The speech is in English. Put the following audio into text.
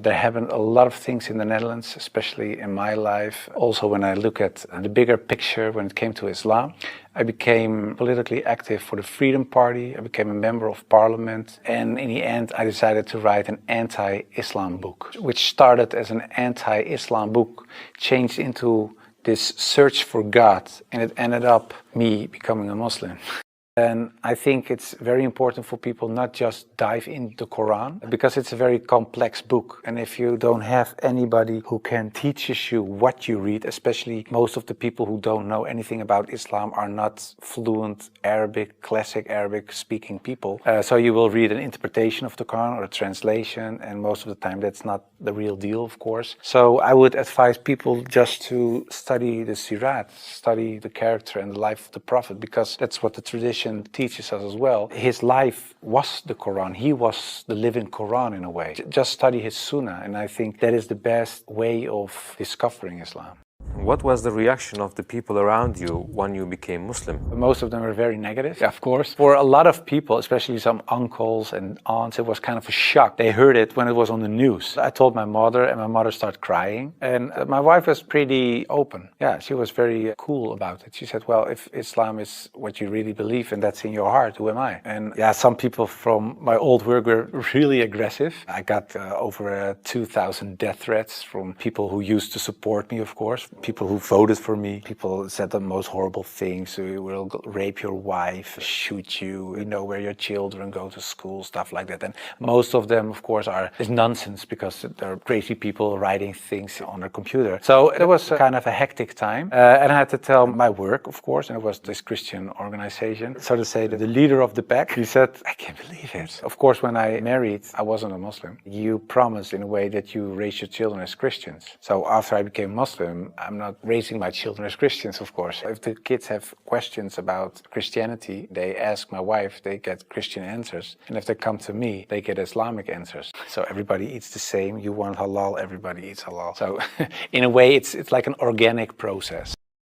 There happened a lot of things in the Netherlands, especially in my life. Also, when I look at the bigger picture when it came to Islam, I became politically active for the Freedom Party. I became a member of parliament. And in the end, I decided to write an anti-Islam book, which started as an anti-Islam book, changed into this search for God, and it ended up me becoming a Muslim. And I think it's very important for people not just dive into the Quran, because it's a very complex book. And if you don't have anybody who can teach you what you read, especially most of the people who don't know anything about Islam are not fluent Arabic, classic Arabic speaking people. So you will read an interpretation of the Quran or a translation, and most of the time that's not the real deal, of course. So I would advise people just to study the Sirat, study the character and the life of the Prophet, because that's what the tradition teaches us as well. His life was the Quran. He was the living Quran in a way. Just study his Sunnah, and I think that is the best way of discovering Islam. What was the reaction of the people around you when you became Muslim? Most of them were very negative, of course. For a lot of people, especially some uncles and aunts, it was kind of a shock. They heard it when it was on the news. I told my mother, and my mother started crying. And my wife was pretty open. Yeah, she was very cool about it. She said, well, if Islam is what you really believe and that's in your heart, who am I? And yeah, some people from my old work were really aggressive. I got over 2,000 death threats from people who used to support me, of course. People who voted for me. People said the most horrible things. We will rape your wife, shoot you, we know where your children go to school, stuff like that. And most of them, of course, is nonsense, because they're crazy people writing things on their computer. So it was kind of a hectic time. And I had to tell my work, of course, and it was this Christian organization. So to say, that the leader of the pack, he said, I can't believe it. Of course, when I married, I wasn't a Muslim. You promise in a way that you raise your children as Christians. So after I became Muslim, I'm not raising my children as Christians, of course. If the kids have questions about Christianity, they ask my wife, they get Christian answers. And if they come to me, they get Islamic answers. So everybody eats the same. You want halal, everybody eats halal. So in a way, it's like an organic process.